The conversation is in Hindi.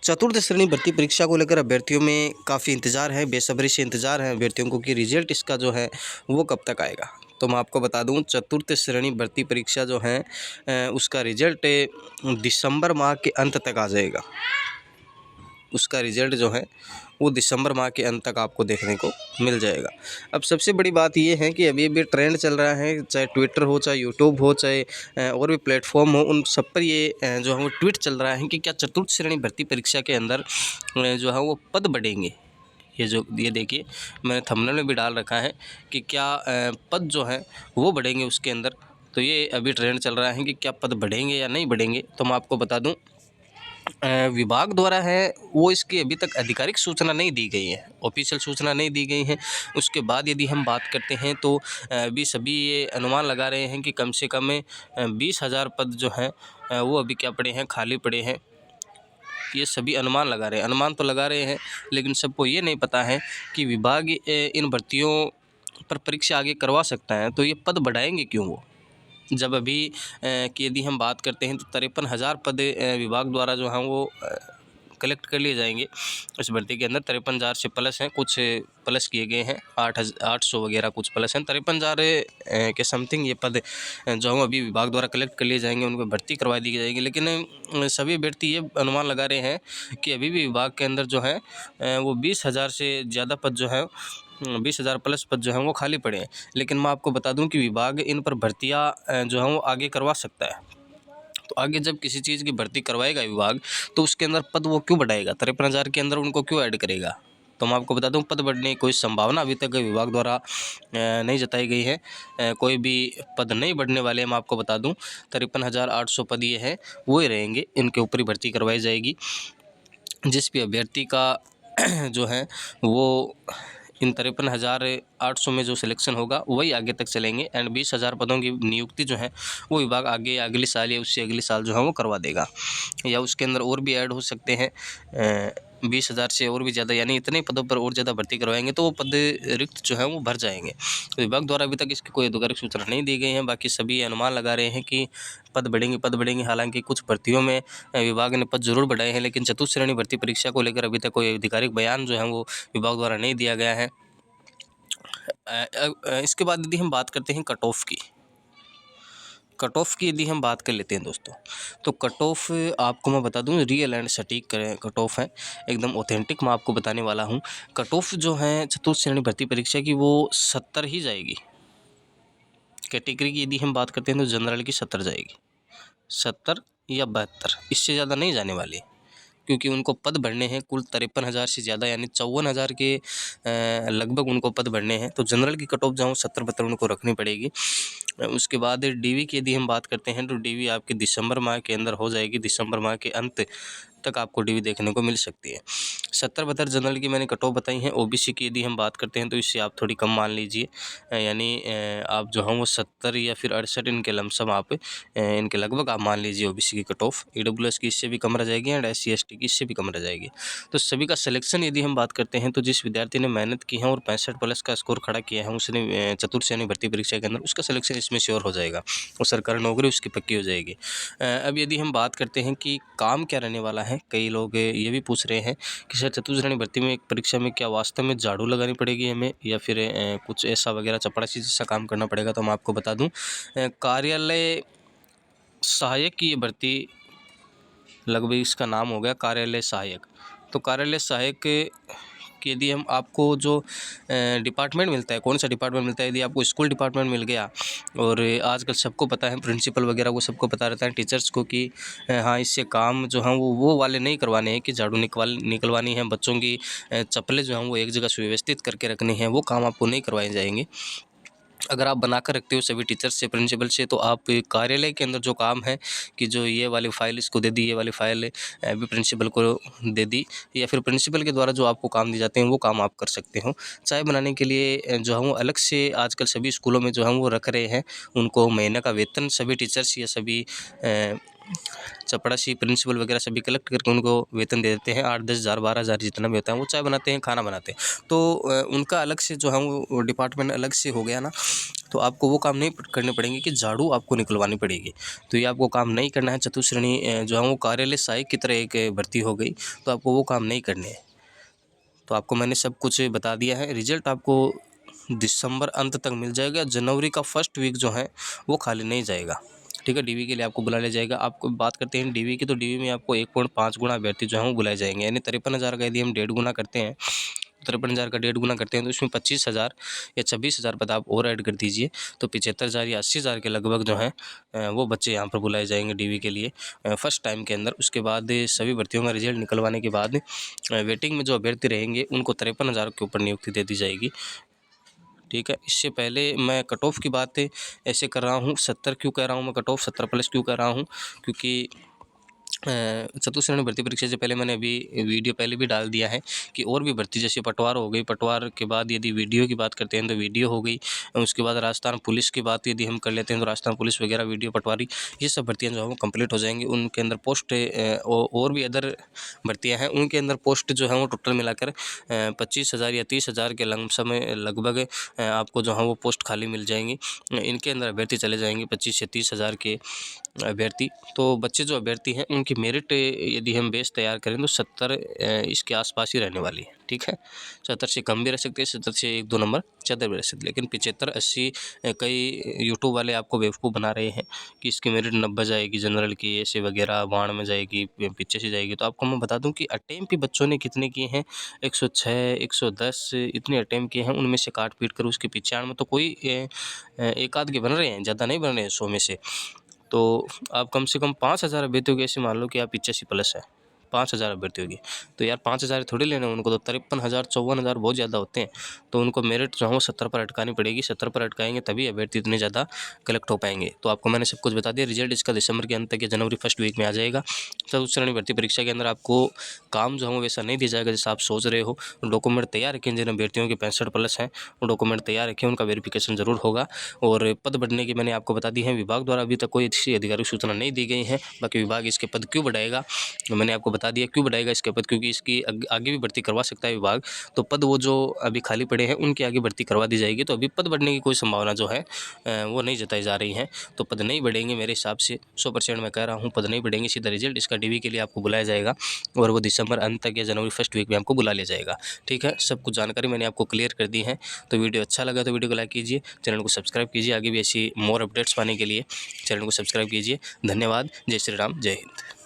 चतुर्थ श्रेणी भर्ती परीक्षा को लेकर अभ्यर्थियों में काफ़ी इंतज़ार है, बेसब्री से इंतज़ार है अभ्यर्थियों को कि रिजल्ट इसका जो है वो कब तक आएगा। तो मैं आपको बता दूं, चतुर्थ श्रेणी भर्ती परीक्षा जो है उसका रिजल्ट दिसंबर माह के अंत तक आ जाएगा। उसका रिज़ल्ट जो है वो दिसंबर माह के अंत तक आपको देखने को मिल जाएगा। अब सबसे बड़ी बात ये है कि अभी ट्रेंड चल रहा है, चाहे ट्विटर हो, चाहे यूट्यूब हो, चाहे और भी प्लेटफॉर्म हो, उन सब पर ये जो है वो ट्वीट चल रहा है कि क्या चतुर्थ श्रेणी भर्ती परीक्षा के अंदर जो है वो पद बढ़ेंगे। ये देखिए, मैंने थंबनेल में भी डाल रखा है कि क्या पद जो है वो बढ़ेंगे उसके अंदर। तो ये अभी ट्रेंड चल रहा है कि क्या पद बढ़ेंगे या नहीं बढ़ेंगे। तो मैं आपको बता दूं, विभाग द्वारा है वो इसकी अभी तक आधिकारिक सूचना नहीं दी गई है, ऑफिशियल सूचना नहीं दी गई है। उसके बाद यदि हम बात करते हैं तो अभी सभी ये अनुमान लगा रहे हैं कि कम से कम 20,000 पद जो हैं वो अभी क्या पड़े हैं, खाली पड़े हैं। ये सभी अनुमान लगा रहे हैं, अनुमान तो लगा रहे हैं, लेकिन सबको ये नहीं पता है कि विभाग इन भर्तियों पर परीक्षा आगे करवा सकता है, तो ये पद बढ़ाएंगे क्यों वो। जब अभी की यदि हम बात करते हैं तो 53,000 पद विभाग द्वारा जो हैं वो कलेक्ट कर लिए जाएंगे इस भर्ती के अंदर। 53,000 से प्लस हैं, कुछ प्लस किए गए हैं, 800 वगैरह कुछ प्लस हैं। 53,000 के समथिंग ये पद जो हैं अभी विभाग द्वारा कलेक्ट कर लिए जाएंगे, उन पर भर्ती करवा दी जाएगी। लेकिन सभी अभ्यर्थी ये अनुमान लगा रहे हैं कि अभी भी विभाग के अंदर जो है वो 20,000 से ज़्यादा पद जो है 20,000 प्लस पद जो हैं वो खाली पड़े हैं। लेकिन मैं आपको बता दूं कि विभाग इन पर भर्तियां जो हैं वो आगे करवा सकता है। तो आगे जब किसी चीज़ की भर्ती करवाएगा विभाग, तो उसके अंदर पद वो क्यों बढ़ाएगा, 53,000 के अंदर उनको क्यों ऐड करेगा। तो मैं आपको बता दूं, पद बढ़ने की कोई संभावना अभी तक विभाग द्वारा नहीं जताई गई है। कोई भी पद नहीं बढ़ने वाले हैं। मैं आपको बता दूं 53,800 पद ये हैं वो ही रहेंगे, इनके ऊपर ही भर्ती करवाई जाएगी। जिस भी अभ्यर्थी का जो है वो इन 53,800 में जो सिलेक्शन होगा वही आगे तक चलेंगे एंड 20,000 पदों की नियुक्ति जो है वो विभाग आगे अगले साल या उससे अगले साल जो है वो करवा देगा, या उसके अंदर और भी ऐड हो सकते हैं 20,000 से और भी ज़्यादा, यानी इतने पदों पर और ज़्यादा भर्ती करवाएंगे तो वो पद रिक्त जो है वो भर जाएंगे। तो विभाग द्वारा अभी तक इसकी कोई आधिकारिक सूचना नहीं दी गई है। बाकी सभी अनुमान लगा रहे हैं कि पद बढ़ेंगे। हालांकि कुछ भर्तियों में विभाग ने पद जरूर बढ़ाए हैं, लेकिन चतुर्थ श्रेणी भर्ती परीक्षा को लेकर अभी तक कोई आधिकारिक बयान जो है वो विभाग द्वारा नहीं दिया गया है। इसके बाद यदि हम बात करते हैं कट ऑफ की यदि हम बात कर लेते हैं दोस्तों, तो कट ऑफ आपको मैं बता दूं रियल एंड सटीक कट ऑफ है, एकदम ऑथेंटिक मैं आपको बताने वाला हूं। कट ऑफ जो है चतुर्थ श्रेणी भर्ती परीक्षा की वो 70 ही जाएगी। कैटेगरी की यदि हम बात करते हैं तो जनरल की 70 जाएगी, 70 या 72, इससे ज़्यादा नहीं जाने वाली, क्योंकि उनको पद भरने हैं कुल 53,000 से ज़्यादा, यानी 54,000 के लगभग उनको पद भरने हैं। तो जनरल की कट ऑफ जाऊँ 70-72 उनको रखनी पड़ेगी। उसके बाद डीवी की यदि हम बात करते हैं तो डीवी आपके दिसंबर माह के अंदर हो जाएगी, दिसंबर माह के अंत तक आपको डीवी देखने को मिल सकती है। 70-72 जनरल की मैंने कट ऑफ बताई हैं। ओबीसी की यदि हम बात करते हैं तो इससे आप थोड़ी कम मान लीजिए, यानी आप जो हैं वो 70 या फिर 68 इनके लमसम आप इनके लगभग आप मान लीजिए ओबीसी की कट ऑफ। ईडब्ल्यूएस की इससे भी कम रह जाएगी एंड SC ST की इससे भी कम रह जाएगी। तो सभी का सिलेक्शन यदि हम बात करते हैं तो जिस विद्यार्थी ने मेहनत की है और 65 प्लस का स्कोर खड़ा किया है उसने चतुर्थ श्रेणी भर्ती परीक्षा के अंदर, उसका सिलेक्शन इसमें श्योर हो जाएगा और सरकारी नौकरी उसकी पक्की हो जाएगी। अब यदि हम बात करते हैं कि काम क्या रहने वाला है, कई लोग ये भी पूछ रहे हैं कि सर चतुर्थ श्रेणी भर्ती में एक परीक्षा में क्या वास्तव में झाड़ू लगानी पड़ेगी हमें या फिर कुछ ऐसा वगैरह चपरासी जैसा काम करना पड़ेगा। तो मैं आपको बता दूं, कार्यालय सहायक की ये भर्ती लगभग इसका नाम हो गया कार्यालय सहायक। तो कार्यालय सहायक कि यदि हम आपको जो डिपार्टमेंट मिलता है, कौन सा डिपार्टमेंट मिलता है, यदि आपको स्कूल डिपार्टमेंट मिल गया, और आजकल सबको पता है, प्रिंसिपल वगैरह को सबको पता रहता है, टीचर्स को, कि हाँ इससे काम जो हैं वो वाले नहीं करवाने हैं कि झाड़ू निकलवानी है, बच्चों की चप्पलें जो हैं वो एक जगह सुव्यवस्थित करके रखनी है, वो काम आपको नहीं करवाए जाएंगे। अगर आप बनाकर रखते हो सभी टीचर्स से, प्रिंसिपल से, तो आप कार्यालय के अंदर जो काम है कि जो ये वाली फ़ाइल इसको दे दी, ये वाली फ़ाइल भी प्रिंसिपल को दे दी, या फिर प्रिंसिपल के द्वारा जो आपको काम दिए जाते हैं वो काम आप कर सकते हो। चाय बनाने के लिए जो है वो अलग से आजकल सभी स्कूलों में जो है वो रख रहे हैं, उनको महीने का वेतन सभी टीचर्स या सभी चपरासी प्रिंसिपल वगैरह सभी कलेक्ट करके उनको वेतन दे देते हैं। 8-10 हज़ार 12 हज़ार जितना भी होता है। वो चाय बनाते हैं, खाना बनाते हैं, तो उनका अलग से जो है वो डिपार्टमेंट अलग से हो गया ना। तो आपको वो काम नहीं करने पड़ेंगे कि झाड़ू आपको निकलवानी पड़ेगी। तो ये आपको काम नहीं करना है। चतुश्रेणी जो है वो कार्यालय सहायक की तरह एक भर्ती हो गई, तो आपको वो काम नहीं करने हैं। तो आपको मैंने सब कुछ बता दिया है। रिजल्ट आपको दिसंबर अंत तक मिल जाएगा। जनवरी का फर्स्ट वीक जो है वो खाली नहीं जाएगा, ठीक है। डीवी के लिए आपको बुला लिया जाएगा। आपको बात करते हैं डीवी की, तो डीवी में आपको 1.5 गुना अभ्यर्थी जो है वो बुलाए जाएंगे। यानी 53,000 का यदि हम 1.5 गुना करते हैं, 53,000 का 1.5 गुना करते हैं, तो इसमें 25,000 या 26,000 पद आप और ऐड कर दीजिए, तो 75,000 या 80,000 के लगभग जो है वो बच्चे यहाँ पर बुलाए जाएंगे डीवी के लिए फर्स्ट टाइम के अंदर। उसके बाद सभी भर्तियों का रिजल्ट निकलवाने के बाद वेटिंग में जो अभ्यर्थी रहेंगे उनको 53,000 के ऊपर नियुक्ति दे दी जाएगी, ठीक है। इससे पहले मैं कट ऑफ की बात ऐसे कर रहा हूँ। 70 क्यों कह रहा हूँ मैं, कट ऑफ 70 प्लस क्यों कर रहा हूँ, क्योंकि चतुश्रेणी भर्ती परीक्षा से पहले मैंने अभी वीडियो पहले भी डाल दिया है कि और भी भर्ती जैसे पटवार हो गई। पटवार के बाद यदि वीडियो की बात करते हैं तो वीडियो हो गई। उसके बाद राजस्थान पुलिस की बात यदि हम कर लेते हैं तो राजस्थान पुलिस वगैरह वीडियो पटवारी, ये सब भर्तियाँ जो है वो कंप्लीट हो जाएंगी। उनके अंदर पोस्ट और भी अदर भर्तियाँ हैं, उनके अंदर पोस्ट जो है वो टोटल मिलाकर 25,000 या 30,000 के लमसम में लगभग आपको जो है वो पोस्ट खाली मिल जाएंगी। इनके अंदर अभ्यर्थी चले जाएंगे 25 से 30,000 के अभ्यर्थी। तो बच्चे जो अभ्यर्थी हैं उनकी मेरिट यदि हम बेस तैयार करें तो 70 इसके आसपास ही रहने वाली है, ठीक है। 70 से कम भी रह सकते हैं, 70 से 1-2 नंबर ज़्यादा भी रह सकते हैं, लेकिन 75-80 कई यूट्यूब वाले आपको बेवकूफ़ बना रहे हैं कि इसकी मेरिट 90 जाएगी, जनरल की ऐसे वगैरह 92 में जाएगी, 85 जाएगी। तो आपको मैं बता दूं कि अटेम्प्ट भी बच्चों ने कितने किए हैं, 106, 110 इतने अटेम्प्ट किए हैं। उनमें से काट पीट कर उसके 95 में तो कोई एक आध के बन रहे हैं, ज़्यादा नहीं बन रहे हैं 100 में से। तो आप कम से कम 5,000 अभ्यर्थियों की ऐसे मान लो कि आप 85 प्लस है, 5,000 अभ्यर्थियों की, तो यार 5,000 थोड़ी लेने हैं उनको, तो 53,000 54,000 बहुत ज़्यादा होते हैं। तो उनको मेरिट जो है वो 70 पर अटकानी पड़ेगी। 70 पर अटकाएंगे तभी अभ्यर्थी इतने ज़्यादा कलेक्ट हो पाएंगे। तो आपको मैंने सब कुछ बता दिया। रिजल्ट इसका दिसंबर के अंत तक या जनवरी फर्स्ट वीक में आ जाएगा। चतुश्रेणी भर्ती परीक्षा के अंदर आपको काम जो है वो वैसा नहीं दिया जाएगा जैसा आप सोच रहे हो। डॉक्यूमेंट तैयार रखें, जिन अभ्यर्थियों के 65 प्लस हैं वो डॉक्यूमेंट तैयार रखें, उनका वेरिफिकेशन जरूर होगा। और पद बढ़ने की मैंने आपको बता दी है। विभाग द्वारा अभी तक कोई अच्छी आधिकारिक सूचना नहीं दी गई है। बाकी विभाग इसके पद क्यों बढ़ाएगा मैंने आपको बता दिया, क्यों बढ़ाएगा इसके पद, क्योंकि इसकी आगे भी भर्ती करवा सकता है विभाग। तो पद वो जो अभी खाली पड़े हैं उनकी आगे भर्ती करवा दी जाएगी। तो अभी पद बढ़ने की कोई संभावना जो है वो नहीं जताई जा रही है। तो पद नहीं बढ़ेंगे मेरे हिसाब से, 100% मैं कह रहा हूँ पद नहीं बढ़ेंगे। सीधा रिजल्ट इसका डीवी के लिए आपको बुलाया जाएगा और वो दिसंबर अंत तक या जनवरी फर्स्ट वीक में आपको बुला लिया जाएगा, ठीक है। सब कुछ जानकारी मैंने आपको क्लियर कर दी है। तो वीडियो अच्छा लगा तो वीडियो को लाइक कीजिए, चैनल को सब्सक्राइब कीजिए। आगे भी ऐसी मोर अपडेट्स पाने के लिए चैनल को सब्सक्राइब कीजिए। धन्यवाद। जय श्री राम, जय हिंद।